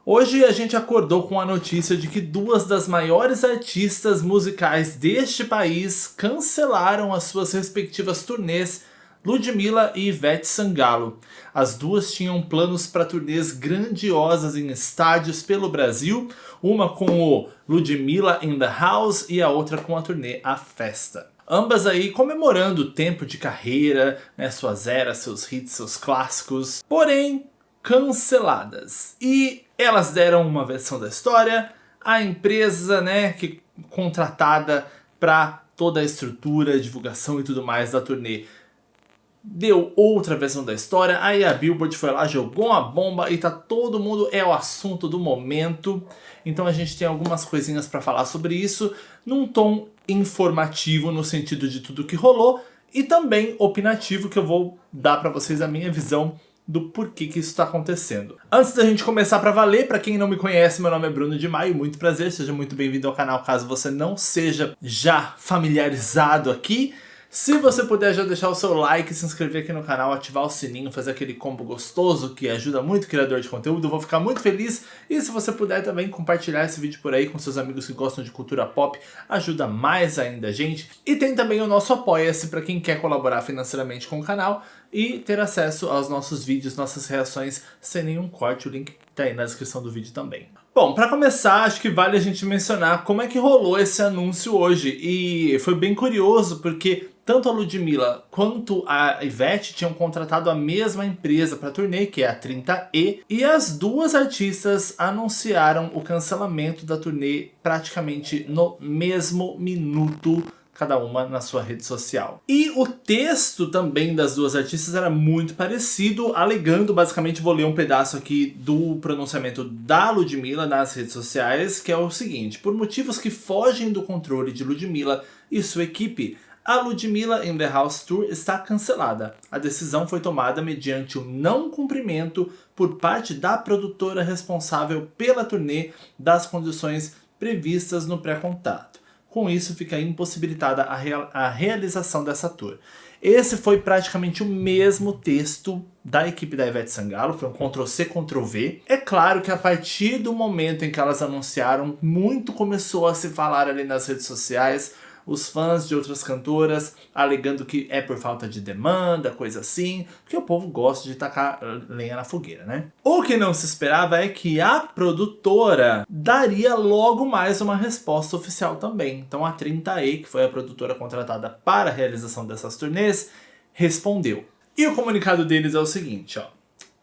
Hoje a gente acordou com a notícia de que duas das maiores artistas musicais deste país cancelaram as suas respectivas turnês, Ludmilla e Ivete Sangalo. As duas tinham planos para turnês grandiosas em estádios pelo Brasil, uma com o Ludmilla in the House e a outra com a turnê A Festa. Ambas aí comemorando o tempo de carreira, né, suas eras, seus hits, seus clássicos, porém canceladas. E elas deram uma versão da história, a empresa, né, que contratada para toda a estrutura, divulgação e tudo mais da turnê, deu outra versão da história. Aí a Billboard foi lá, jogou uma bomba e tá todo mundo, é o assunto do momento. Então a gente tem algumas coisinhas para falar sobre isso, num tom informativo no sentido de tudo que rolou, e também opinativo, que eu vou dar para vocês a minha visão do porquê que isso está acontecendo. Antes da gente começar para valer, para quem não me conhece, meu nome é Bruno de Maio, muito prazer, seja muito bem-vindo ao canal caso você não seja já familiarizado aqui. Se você puder já deixar o seu like, se inscrever aqui no canal, ativar o sininho, fazer aquele combo gostoso que ajuda muito o criador de conteúdo, eu vou ficar muito feliz. E se você puder também compartilhar esse vídeo por aí com seus amigos que gostam de cultura pop, ajuda mais ainda a gente. E tem também o nosso Apoia-se para quem quer colaborar financeiramente com o canal e ter acesso aos nossos vídeos, nossas reações sem nenhum corte. O link tá aí na descrição do vídeo também. Bom, para começar, acho que vale a gente mencionar como é que rolou esse anúncio hoje. E foi bem curioso porque tanto a Ludmilla quanto a Ivete tinham contratado a mesma empresa para turnê, que é a 30E, e as duas artistas anunciaram o cancelamento da turnê praticamente no mesmo minuto, cada uma na sua rede social. E o texto também das duas artistas era muito parecido, alegando, basicamente, vou ler um pedaço aqui do pronunciamento da Ludmilla nas redes sociais, que é o seguinte: por motivos que fogem do controle de Ludmilla e sua equipe, a Ludmilla in the House Tour está cancelada. A decisão foi tomada mediante o não cumprimento por parte da produtora responsável pela turnê das condições previstas no pré-contrato. Com isso, fica impossibilitada a realização dessa tour. Esse foi praticamente o mesmo texto da equipe da Ivete Sangalo, foi um Ctrl+C, Ctrl+V. É claro que a partir do momento em que elas anunciaram, muito começou a se falar ali nas redes sociais, os fãs de outras cantoras alegando que é por falta de demanda, coisa assim, porque o povo gosta de tacar lenha na fogueira, né? O que não se esperava é que a produtora daria logo mais uma resposta oficial também. Então a 30E, que foi a produtora contratada para a realização dessas turnês, respondeu. E o comunicado deles é o seguinte, ó: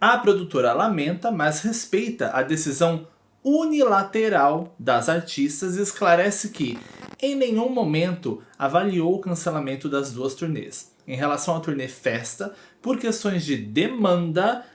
a produtora lamenta, mas respeita a decisão unilateral das artistas e esclarece que em nenhum momento avaliou o cancelamento das duas turnês. Em relação à turnê Festa, por questões de demanda,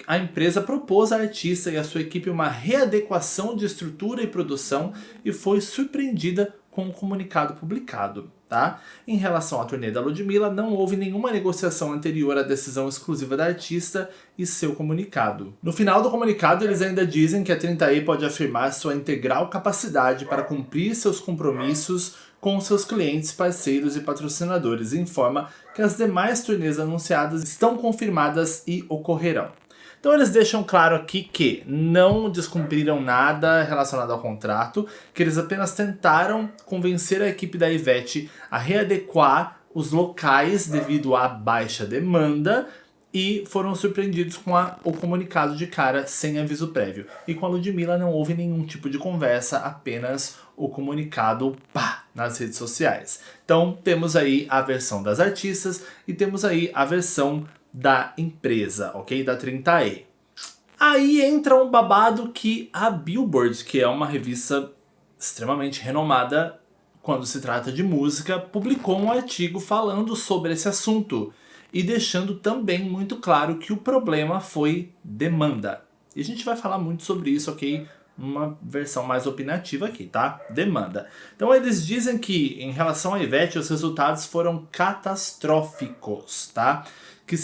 a empresa propôs à artista e à sua equipe uma readequação de estrutura e produção e foi surpreendida com o comunicado publicado. Tá? Em relação à turnê da Ludmilla, não houve nenhuma negociação anterior à decisão exclusiva da artista e seu comunicado. No final do comunicado, eles ainda dizem que a 30E pode afirmar sua integral capacidade para cumprir seus compromissos com seus clientes, parceiros e patrocinadores, e informa que as demais turnês anunciadas estão confirmadas e ocorrerão. Então eles deixam claro aqui que não descumpriram nada relacionado ao contrato, que eles apenas tentaram convencer a equipe da Ivete a readequar os locais devido à baixa demanda e foram surpreendidos com o comunicado de cara sem aviso prévio. E com a Ludmilla não houve nenhum tipo de conversa, apenas o comunicado nas redes sociais. Então temos aí a versão das artistas e temos aí a versão da empresa, ok? Da 30E. Aí entra um babado que a Billboard, que é uma revista extremamente renomada quando se trata de música, publicou um artigo falando sobre esse assunto e deixando também muito claro que o problema foi demanda. E a gente vai falar muito sobre isso, ok? Uma versão mais opinativa aqui, tá? Demanda. Então eles dizem que, em relação a Ivete, os resultados foram catastróficos, tá? Que,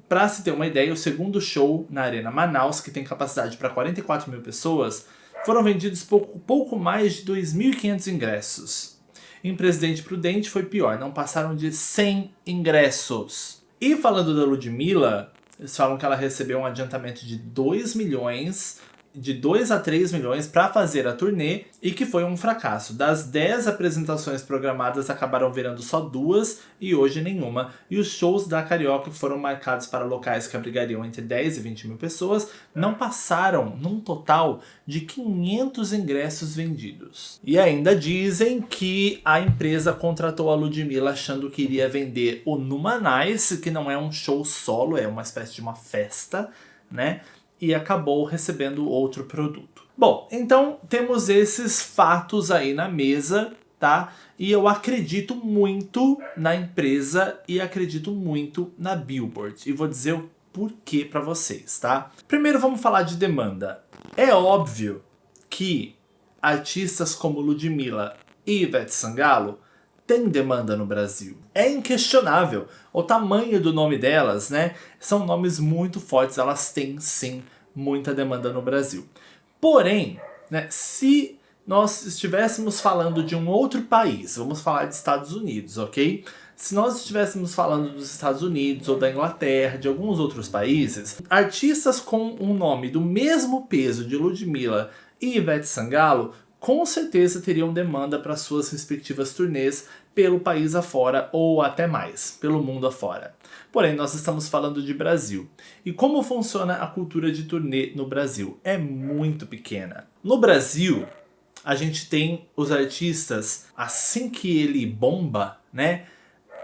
para se ter uma ideia, o segundo show na Arena Manaus, que tem capacidade para 44 mil pessoas, foram vendidos pouco mais de 2.500 ingressos. Em Presidente Prudente foi pior, não passaram de 100 ingressos. E falando da Ludmilla, eles falam que ela recebeu um adiantamento de 2 milhões de 2 a 3 milhões para fazer a turnê e que foi um fracasso. Das 10 apresentações programadas, acabaram virando só 2 e hoje nenhuma. E os shows da Carioca foram marcados para locais que abrigariam entre 10 e 20 mil pessoas, não passaram num total de 500 ingressos vendidos. E ainda dizem que a empresa contratou a Ludmilla achando que iria vender o Numanice, que não é um show solo, é uma espécie de uma festa, né? E acabou recebendo outro produto. Bom, então temos esses fatos aí na mesa, tá? E eu acredito muito na empresa e acredito muito na Billboard. E vou dizer o porquê pra vocês, tá? Primeiro vamos falar de demanda. É óbvio que artistas como Ludmilla e Ivete Sangalo tem demanda no Brasil. É inquestionável. O tamanho do nome delas, né? São nomes muito fortes, elas têm sim muita demanda no Brasil. Porém, né, se nós estivéssemos falando de um outro país, vamos falar de Estados Unidos, ok? Se nós estivéssemos falando dos Estados Unidos ou da Inglaterra, de alguns outros países, artistas com um nome do mesmo peso de Ludmilla e Ivete Sangalo com certeza teriam demanda para suas respectivas turnês pelo país afora ou até mais, pelo mundo afora. Porém, nós estamos falando de Brasil. E como funciona a cultura de turnê no Brasil? É muito pequena. No Brasil, a gente tem os artistas, assim que ele bomba, né?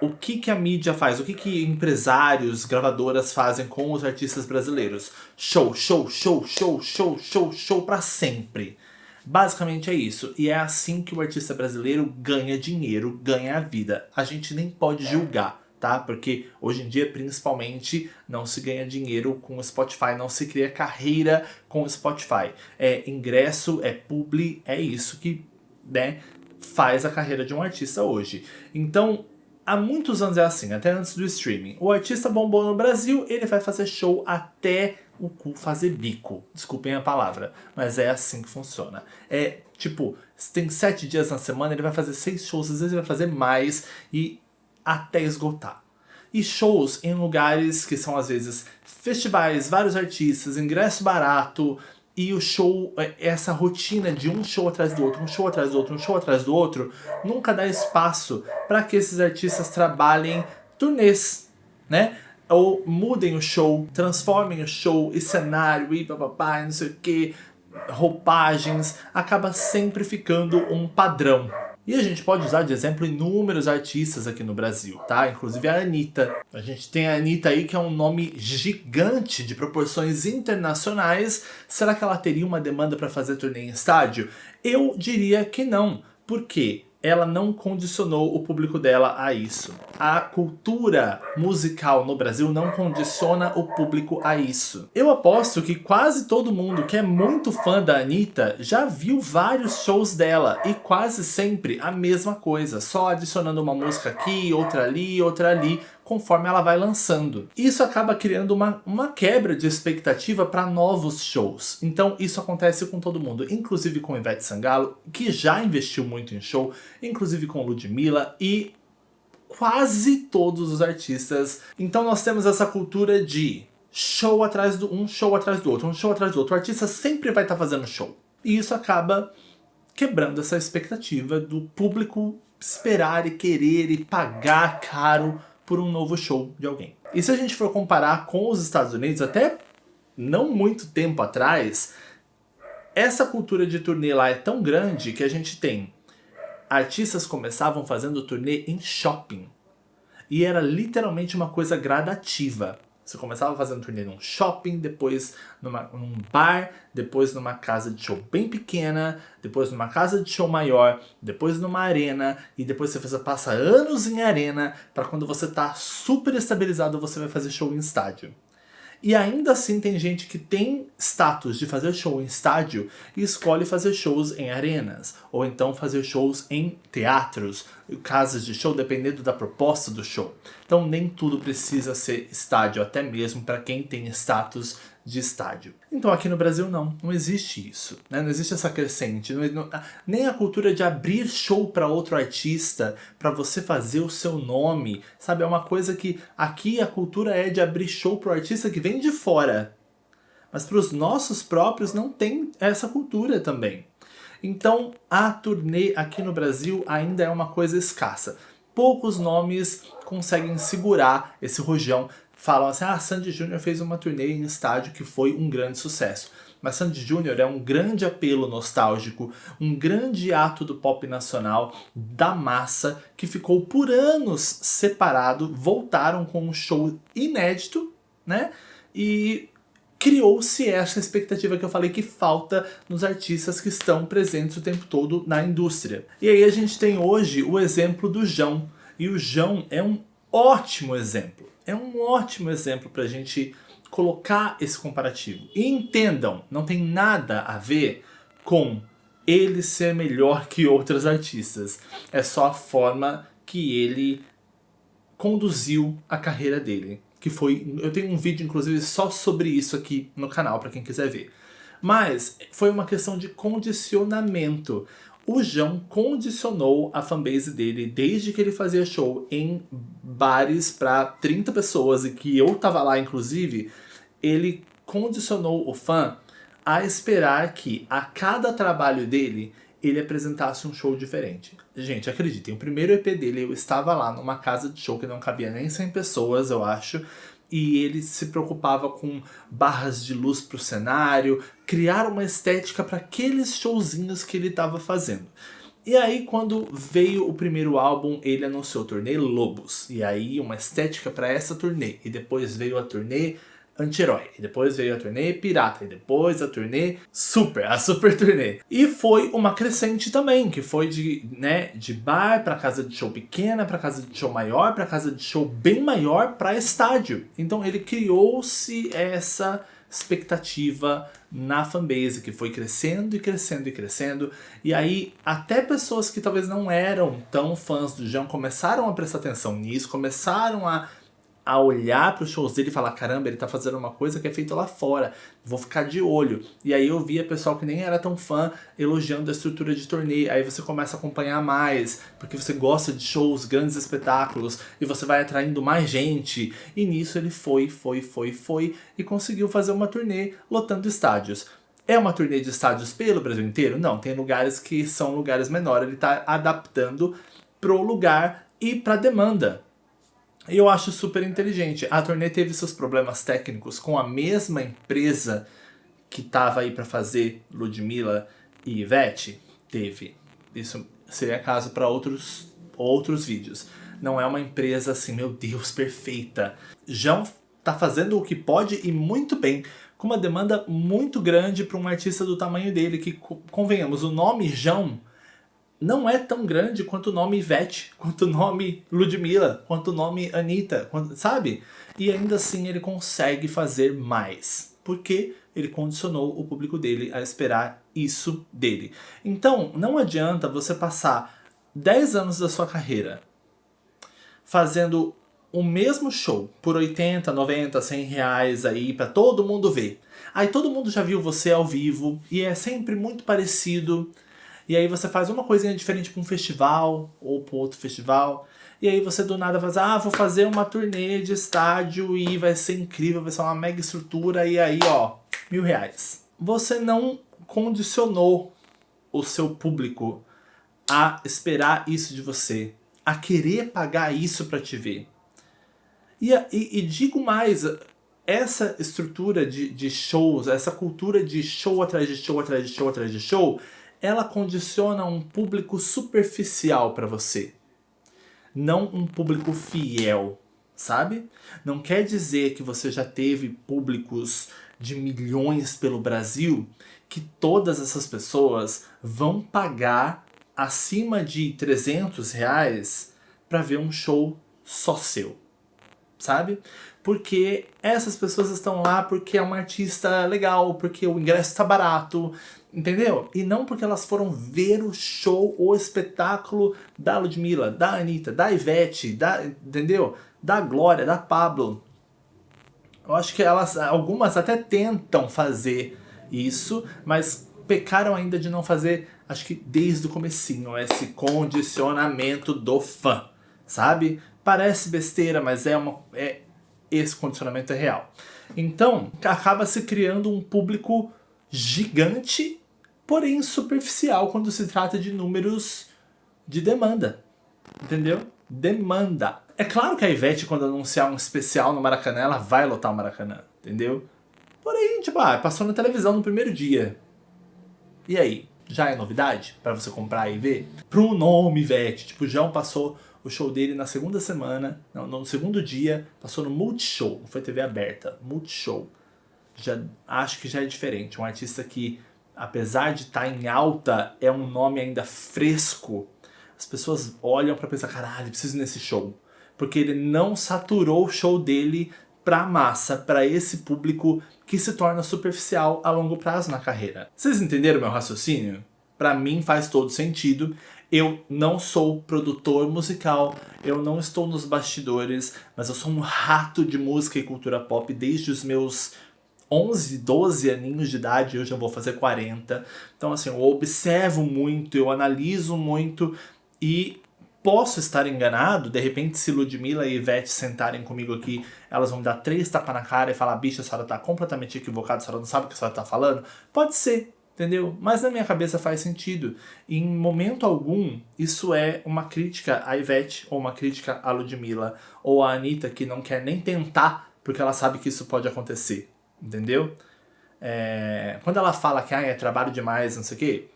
O que a mídia faz? O que empresários, gravadoras fazem com os artistas brasileiros? Show, show, show, show, show, show, show pra sempre. Basicamente é isso. E é assim que o artista brasileiro ganha dinheiro, ganha a vida. A gente nem pode julgar, tá? Porque hoje em dia, principalmente, não se ganha dinheiro com o Spotify, não se cria carreira com o Spotify. É ingresso, é publi, é isso que, né, faz a carreira de um artista hoje. Então, há muitos anos é assim, até antes do streaming. O artista bombou no Brasil, ele vai fazer show até o cu fazer bico. Desculpem a palavra, mas é assim que funciona. É tipo, se tem 7 dias na semana, ele vai fazer 6 shows, às vezes ele vai fazer mais e até esgotar. E shows em lugares que são às vezes festivais, vários artistas, ingresso barato, e o show, essa rotina de um show atrás do outro, um show atrás do outro, um show atrás do outro, nunca dá espaço para que esses artistas trabalhem turnês, né? Ou mudem o show, transformem o show e cenário e papapá, não sei o que, roupagens, acaba sempre ficando um padrão. E a gente pode usar de exemplo inúmeros artistas aqui no Brasil, tá? Inclusive a Anitta. A gente tem a Anitta aí, que é um nome gigante de proporções internacionais. Será que ela teria uma demanda para fazer turnê em estádio? Eu diria que não. Por quê? Ela não condicionou o público dela a isso. A cultura musical no Brasil não condiciona o público a isso. Eu aposto que quase todo mundo que é muito fã da Anitta já viu vários shows dela e quase sempre a mesma coisa, só adicionando uma música aqui, outra ali, conforme ela vai lançando. Isso acaba criando uma quebra de expectativa para novos shows. Então isso acontece com todo mundo, inclusive com Ivete Sangalo, que já investiu muito em show, inclusive com Ludmilla e quase todos os artistas. Então nós temos essa cultura de show atrás do um show atrás do outro, um show atrás do outro. O artista sempre vai estar fazendo show. E isso acaba quebrando essa expectativa do público esperar e querer e pagar caro por um novo show de alguém. E se a gente for comparar com os Estados Unidos, até não muito tempo atrás, essa cultura de turnê lá é tão grande que a gente tem artistas começavam fazendo turnê em shopping. E era literalmente uma coisa gradativa. Você começava fazendo turnê num shopping, depois num bar, depois numa casa de show bem pequena, depois numa casa de show maior, depois numa arena, e depois você passa anos em arena, para quando você tá super estabilizado você vai fazer show em estádio. E ainda assim tem gente que tem status de fazer show em estádio e escolhe fazer shows em arenas, ou então fazer shows em teatros, casas de show, dependendo da proposta do show. Então nem tudo precisa ser estádio, até mesmo para quem tem status de estádio. Então aqui no Brasil não existe isso, né? Não existe essa crescente, nem a cultura de abrir show para outro artista, para você fazer o seu nome, sabe? É uma coisa que aqui a cultura é de abrir show para o artista que vem de fora. mas para os nossos próprios não tem essa cultura também. Então a turnê aqui no Brasil ainda é uma coisa escassa. Poucos nomes conseguem segurar esse rojão. Falam assim, Sandy Júnior fez uma turnê em estádio que foi um grande sucesso. Mas Sandy Júnior é um grande apelo nostálgico, um grande ato do pop nacional, da massa, que ficou por anos separado, voltaram com um show inédito, né? E criou-se essa expectativa que eu falei que falta nos artistas que estão presentes o tempo todo na indústria. E aí a gente tem hoje o exemplo do Jão. E o Jão é um ótimo exemplo. É um ótimo exemplo pra gente colocar esse comparativo. E entendam, não tem nada a ver com ele ser melhor que outros artistas. É só a forma que ele conduziu a carreira dele. Que foi, eu tenho um vídeo inclusive só sobre isso aqui no canal para quem quiser ver. Mas foi uma questão de condicionamento. O Jão condicionou a fanbase dele desde que ele fazia show em bares para 30 pessoas, e que eu tava lá inclusive. Ele condicionou o fã a esperar que a cada trabalho dele ele apresentasse um show diferente. Gente, acreditem, o primeiro EP dele eu estava lá numa casa de show que não cabia nem 100 pessoas, eu acho, e ele se preocupava com barras de luz pro cenário, criar uma estética para aqueles showzinhos que ele estava fazendo. E aí quando veio o primeiro álbum, ele anunciou a turnê Lobos, e aí uma estética para essa turnê, e depois veio a turnê Anti-Herói, e depois veio a turnê Pirata, e depois a turnê Super, a Super Turnê. E foi uma crescente também, que foi de bar pra casa de show pequena, pra casa de show maior, pra casa de show bem maior, pra estádio. Então ele criou-se essa expectativa na fanbase, que foi crescendo e crescendo e crescendo. E aí até pessoas que talvez não eram tão fãs do Jão começaram a prestar atenção nisso, começaram a olhar para os shows dele e falar, caramba, ele tá fazendo uma coisa que é feita lá fora, vou ficar de olho. E aí eu via pessoal que nem era tão fã elogiando a estrutura de turnê. Aí você começa a acompanhar mais, porque você gosta de shows, grandes espetáculos, e você vai atraindo mais gente. E nisso ele foi e conseguiu fazer uma turnê lotando estádios. É uma turnê de estádios pelo Brasil inteiro? Não, tem lugares que são lugares menores, ele tá adaptando pro lugar e pra demanda. E eu acho super inteligente. A turnê teve seus problemas técnicos com a mesma empresa que tava aí pra fazer Ludmilla e Ivete? Teve. Isso seria caso para outros vídeos. Não é uma empresa assim, meu Deus, perfeita. Jão tá fazendo o que pode e muito bem, com uma demanda muito grande para um artista do tamanho dele, que, convenhamos, o nome Jão não é tão grande quanto o nome Ivete, quanto o nome Ludmilla, quanto o nome Anitta, sabe? E ainda assim ele consegue fazer mais, porque ele condicionou o público dele a esperar isso dele. Então não adianta você passar 10 anos da sua carreira fazendo o mesmo show por 80, 90, 100 reais aí pra todo mundo ver. Aí todo mundo já viu você ao vivo e é sempre muito parecido. E aí você faz uma coisinha diferente para um festival ou para outro festival. E aí você do nada faz, vou fazer uma turnê de estádio e vai ser incrível, vai ser uma mega estrutura. E aí, ó, R$1.000. Você não condicionou o seu público a esperar isso de você, a querer pagar isso para te ver. E digo mais, essa estrutura de shows, essa cultura de show atrás de show, atrás de show, atrás de show, ela condiciona um público superficial para você. Não um público fiel, sabe? Não quer dizer que você já teve públicos de milhões pelo Brasil, que todas essas pessoas vão pagar acima de R$300 para ver um show só seu, sabe? Porque essas pessoas estão lá porque é uma artista legal, porque o ingresso tá barato, entendeu? E não porque elas foram ver o show, o espetáculo da Ludmilla, da Anitta, da Ivete, entendeu? Da Glória, da Pablo. Eu acho que algumas até tentam fazer isso, mas pecaram ainda de não fazer, acho que desde o comecinho, esse condicionamento do fã, sabe? Parece besteira, mas esse condicionamento é real. Então, acaba se criando um público gigante, porém superficial quando se trata de números de demanda. Entendeu? Demanda. É claro que a Ivete, quando anunciar um especial no Maracanã, ela vai lotar o Maracanã, entendeu? Porém, tipo, passou na televisão no primeiro dia. E aí? Já é novidade pra você comprar e ver? Pro nome Ivete, tipo, o João passou o show dele na segunda semana, não, no segundo dia, passou no Multishow, não foi TV aberta, Multishow. Já, acho que já é diferente, um artista que, apesar de estar em alta, é um nome ainda fresco. As pessoas olham pra pensar, caralho, preciso ir nesse show. Porque ele não saturou o show dele pra massa, pra esse público que se torna superficial a longo prazo na carreira. Vocês entenderam meu raciocínio? Pra mim faz todo sentido. Eu não sou produtor musical, eu não estou nos bastidores, mas eu sou um rato de música e cultura pop desde os meus 11, 12 aninhos de idade, eu já vou fazer 40. Então assim, eu observo muito, eu analiso muito e posso estar enganado. De repente, se Ludmilla e Ivete sentarem comigo aqui, elas vão me dar 3 tapas na cara e falar, bicha, a senhora tá completamente equivocada, a senhora não sabe o que a senhora tá falando. Pode ser, entendeu? Mas na minha cabeça faz sentido. Em momento algum, isso é uma crítica à Ivete, ou uma crítica à Ludmilla, ou à Anitta, que não quer nem tentar, porque ela sabe que isso pode acontecer, entendeu? Quando ela fala que é trabalho demais, não sei o quê,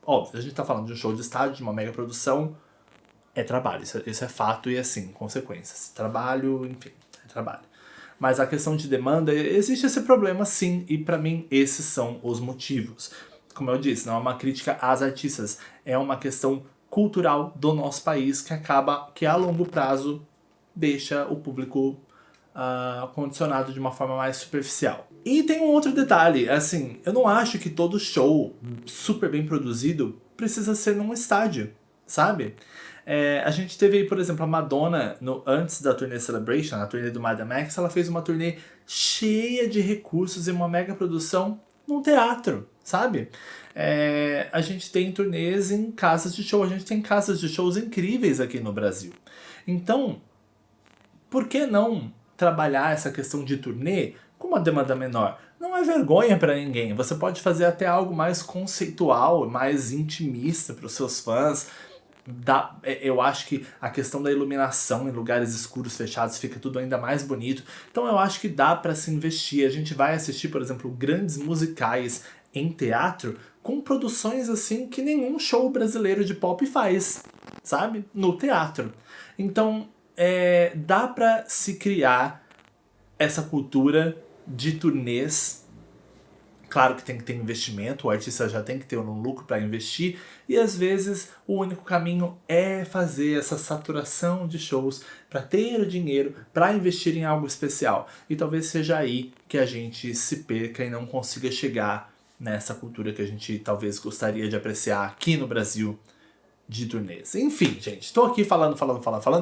óbvio, a gente tá falando de um show de estádio, de uma mega produção, é trabalho, isso é fato e assim, consequências. Trabalho, enfim, é trabalho. Mas a questão de demanda, existe esse problema sim, e pra mim esses são os motivos. Como eu disse, não é uma crítica às artistas, é uma questão cultural do nosso país que acaba, que a longo prazo deixa o público condicionado de uma forma mais superficial. E tem um outro detalhe, assim, eu não acho que todo show super bem produzido precisa ser num estádio, sabe? A gente teve aí, por exemplo, a Madonna, antes da turnê Celebration, a turnê do Madame X, ela fez uma turnê cheia de recursos e uma mega produção num teatro, sabe? A gente tem turnês em casas de show, a gente tem casas de shows incríveis aqui no Brasil. Então, por que não trabalhar essa questão de turnê com uma demanda menor? Não é vergonha pra ninguém, você pode fazer até algo mais conceitual, mais intimista para os seus fãs. Eu acho que a questão da iluminação em lugares escuros, fechados, fica tudo ainda mais bonito. Então eu acho que dá pra se investir. A gente vai assistir, por exemplo, grandes musicais em teatro com produções assim que nenhum show brasileiro de pop faz, sabe? No teatro. Então dá pra se criar essa cultura de turnês. Claro que tem que ter investimento, o artista já tem que ter um lucro para investir, e às vezes o único caminho é fazer essa saturação de shows para ter o dinheiro para investir em algo especial. E talvez seja aí que a gente se perca e não consiga chegar nessa cultura que a gente talvez gostaria de apreciar aqui no Brasil, de turnês. Enfim, gente, tô aqui falando.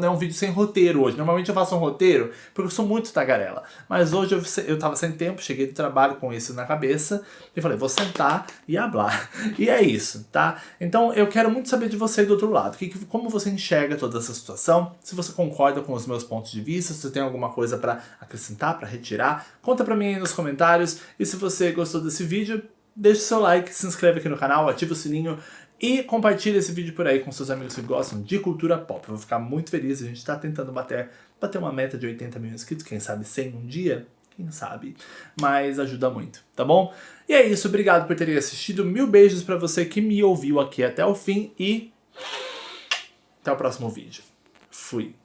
É um vídeo sem roteiro hoje. Normalmente eu faço um roteiro porque eu sou muito tagarela. Mas hoje eu tava sem tempo, cheguei do trabalho com isso na cabeça e falei, vou sentar e hablar. E é isso, tá? Então eu quero muito saber de você do outro lado. Como você enxerga toda essa situação? Se você concorda com os meus pontos de vista, se você tem alguma coisa pra acrescentar, pra retirar, conta pra mim aí nos comentários. E se você gostou desse vídeo, deixa o seu like, se inscreve aqui no canal, ativa o sininho e compartilha esse vídeo por aí com seus amigos que gostam de cultura pop. Eu vou ficar muito feliz, a gente tá tentando bater uma meta de 80 mil inscritos, quem sabe 100 um dia, quem sabe, mas ajuda muito, tá bom? E é isso, obrigado por terem assistido, 1000 beijos pra você que me ouviu aqui até o fim e até o próximo vídeo. Fui!